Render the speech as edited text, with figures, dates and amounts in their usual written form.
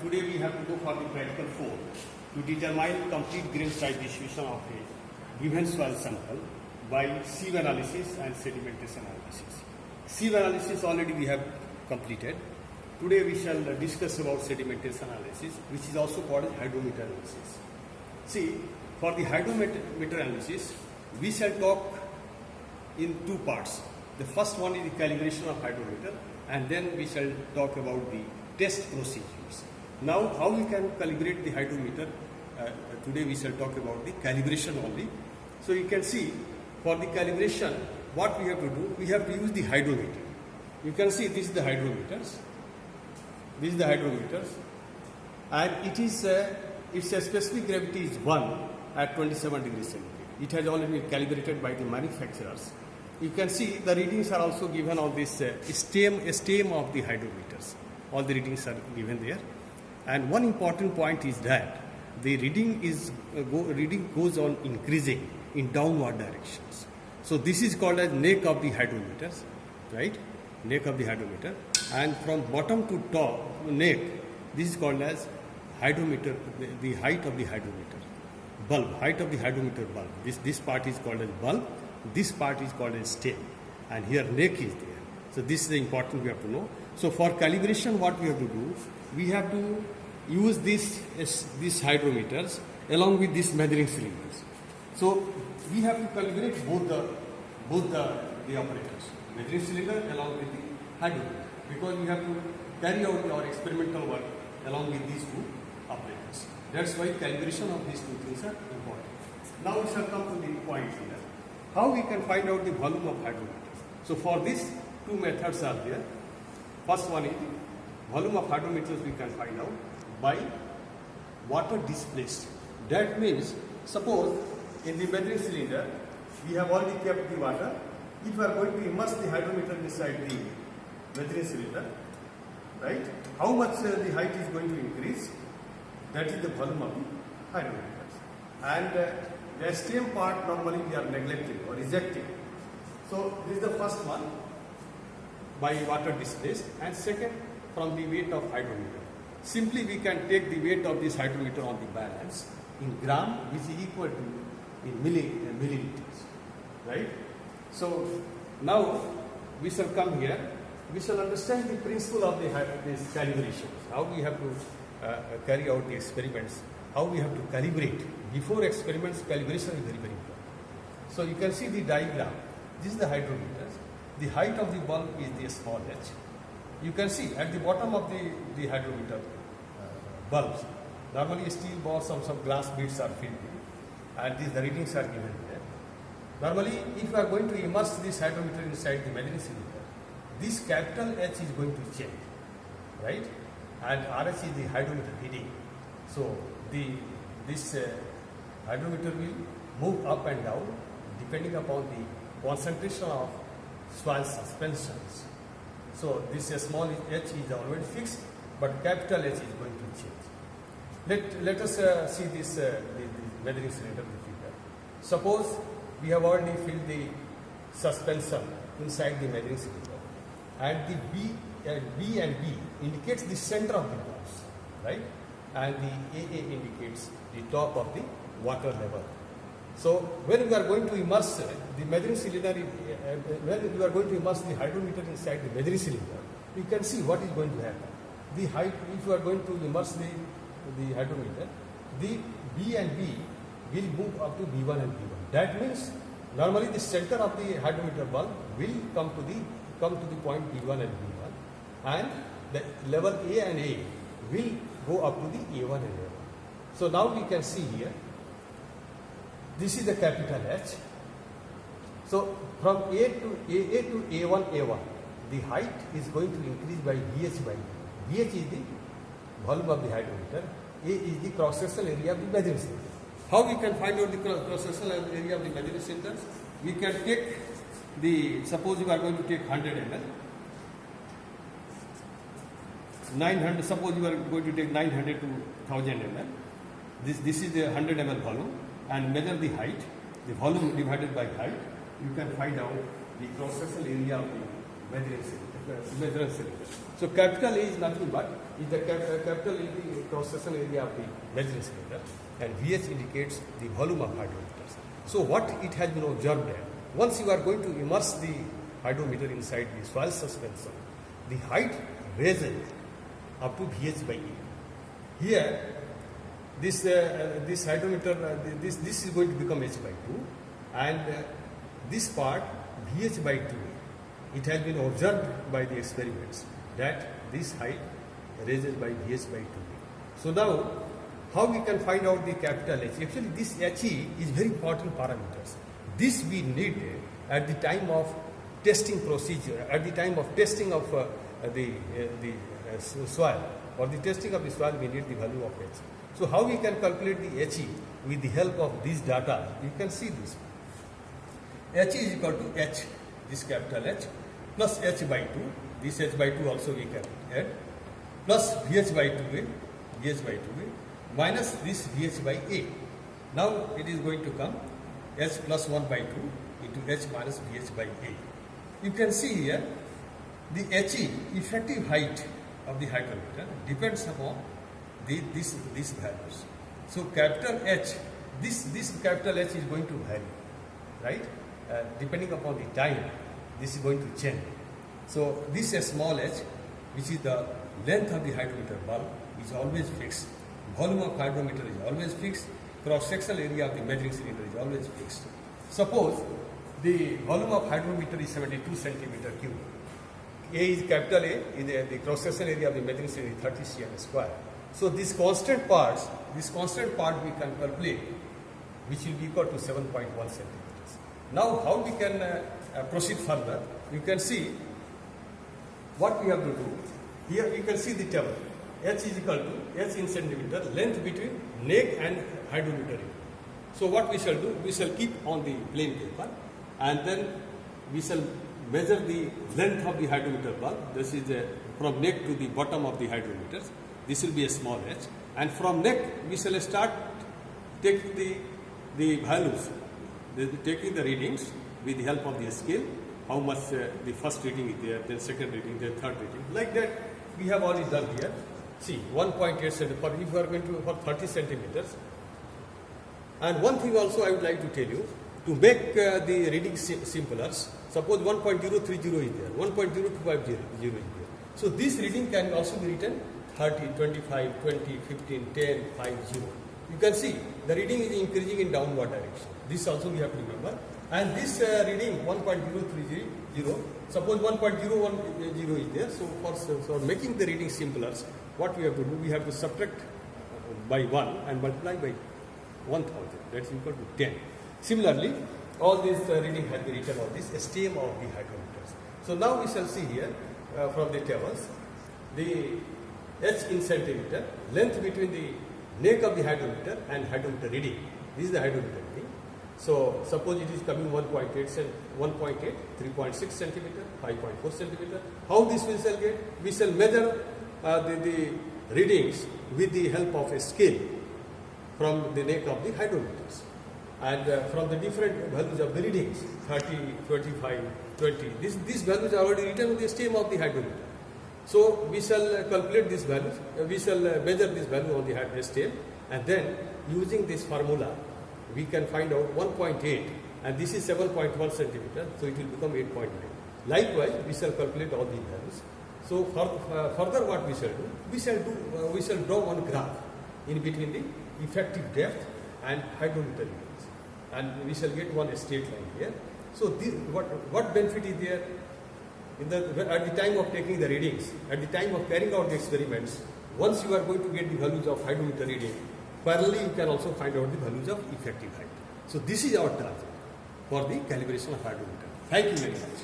Today we have to go for the practical 4 to determine complete grain size distribution of a given soil sample by sieve analysis and sedimentation analysis. Sieve analysis already we have completed. Today we shall discuss about sedimentation analysis, which is also called hydrometer analysis. See, for the hydrometer analysis, we shall talk in two parts. The first one is the calibration of hydrometer, and then we shall talk about the test procedures. Now, how we can calibrate the hydrometer? Today we shall talk about the calibration only. So you can see, for the calibration, what we have to do, we have to use the hydrometer. You can see this is the hydrometers. This is the hydrometers, and it is its specific gravity is 1 at 27 degrees centigrade. It has already been calibrated by the manufacturers. You can see the readings are also given on this stem of the hydrometers. All the readings are given there. And one important point is that the reading goes on increasing in downward directions. So this is called as neck of the hydrometers, right? Neck of the hydrometer. And from bottom to top neck, this is called as hydrometer, the height of the hydrometer. Bulb, height of the hydrometer bulb. This part is called as bulb. This part is called as stem. And here neck is there. So this is the important we have to know. So for calibration, what we have to do, we have to use these hydrometers along with these measuring cylinders. So we have to calibrate both the operators, measuring cylinder along with the hydrometer, because we have to carry out our experimental work along with these two operators. That's why calibration of these two things are important. Now we shall come to the point here. How we can find out the volume of hydrometers? So for this, two methods are there. First one is volume of hydrometers we can find out by water displaced. That means, suppose in the measuring cylinder, we have already kept the water. If we are going to immerse the hydrometer inside the measuring cylinder, right? How much the height is going to increase? That is the volume of the hydrometers. And the stem part normally we are neglecting or rejecting. So this is the first one, by water displaced, and second from the weight of hydrometer. Simply we can take the weight of this hydrometer on the balance in gram, which is equal to in milliliters, right? So now we shall come here. We shall understand the principle of these calibrations. How we have to carry out the experiments. How we have to calibrate. Before experiments, calibration is very, very important. So you can see the diagram. This is the hydrometers. The height of the bulb is the small h. You can see at the bottom of the hydrometer bulbs, normally steel balls, some glass beads are filled in, and the readings are given there. Normally, if you are going to immerse this hydrometer inside the measuring cylinder, this capital H is going to change, right? And RH is the hydrometer reading. So this hydrometer will move up and down depending upon the concentration of soil suspensions. So this small h is already fixed, but capital H is going to change. Let us see this the measuring cylinder figure. Suppose we have already filled the suspension inside the measuring cylinder, and the B and B indicates the center of the bulbs, right? And the AA indicates the top of the water level. So when we are going to immerse the measuring cylinder, when we are going to immerse the hydrometer inside the measuring cylinder, you can see what is going to happen. The height, if you are going to immerse the hydrometer, the B and B will move up to B1 and B1. That means normally the center of the hydrometer bulb will come to the point B1 and B1, and the level A and A will go up to the A1 and A1. So now we can see here. This is the capital H. So from A to A1, the height is going to increase by VH by V. VH is the volume of the hydrometer. A is the cross-sectional area of the measuring cylinder. How we can find out the cross-sectional area of the measuring cylinder? We can take suppose you are going to take 100 ml. 900. Suppose you are going to take 900 to 1000 ml. This is the 100 ml volume. And measure the height, the volume divided by height, you can find out the cross-sectional area of the measuring cylinder. So capital A is nothing but is the capital is the cross-section area of the measuring cylinder, and VH indicates the volume of hydrometers. So what it has been observed that once you are going to immerse the hydrometer inside the soil suspension, the height raises up to VH by A. Here, this hydrometer, this is going to become H by 2, and this part VH by 2. It has been observed by the experiments that this height raises by VH by 2. So now, how we can find out the capital H? Actually, this HE is very important parameters. This we need at the time of testing procedure, at the time of testing of the soil, or the testing of the soil, we need the value of H. So how we can calculate the HE with the help of this data? You can see this. HE is equal to H, this capital H, plus H by 2. This H by 2 also we can add, plus VH by 2A, VH by 2A, minus this VH by A. Now it is going to come H plus 1 by 2 into H minus VH by A. You can see here the HE, effective height of the hydrometer, depends upon these values. So capital H, this capital H is going to vary, right? Depending upon the time, this is going to change. So this small h, which is the length of the hydrometer bulb, is always fixed. Volume of hydrometer is always fixed. Cross-sectional area of the measuring cylinder is always fixed. Suppose the volume of hydrometer is 72 centimeter cube. A is capital A, is the cross-sectional area of the measuring cylinder is 30 cm square. So this constant part we can calculate, which will be equal to 7.1 centimeters. Now how we can proceed further? You can see what we have to do. Here you can see the table. H is equal to H in centimeter, length between neck and hydrometer. So what we shall do? We shall keep on the plain paper, and then we shall measure the length of the hydrometer bulb. This is from neck to the bottom of the hydrometers. This will be a small h, and from neck we shall start taking the values, taking the readings with the help of the scale. How much the first reading is there, then second reading, then third reading. Like that we have already done here. See, 1.8 centimeter, if you are going to for 30 centimeters. And one thing also I would like to tell you, to make the reading simpler, suppose 1.030 is there, 1.0250 is there. So this reading can also be written 30, 25, 20, 15, 10, 5, 0. You can see the reading is increasing in downward direction. This also we have to remember. And this reading 1.030, suppose 1.010 is there. So for making the reading simpler, what we have to do, we have to subtract by 1 and multiply by 1000. That's equal to 10. Similarly, all this reading has been written on this STM of the hydrometers. So now we shall see here from the tables the H in centimeter, length between the neck of the hydrometer and hydrometer reading. This is the hydrometer reading. So suppose it is coming 1.8, 3.6 centimeter, 5.4 centimeter. How this we shall get? We shall measure the readings with the help of a scale from the neck of the hydrometers. And from the different values of the readings, 30, 25, 20, these values are already written on the stem of the hydrometer. So we shall calculate these values, we shall measure this value on the stem, and then using this formula, we can find out 1.8, and this is 7.1 centimeter, so it will become 8.9. Likewise, we shall calculate all these values. So further what we shall do? We shall draw one graph in between the effective depth and hydrometer readings, and we shall get one straight line here. So what benefit is there? At the time of taking the readings, at the time of carrying out the experiments, once you are going to get the values of hydrometer reading, parallelly you can also find out the values of effective height. So this is our target for the calibration of hydrometer. Thank you very much.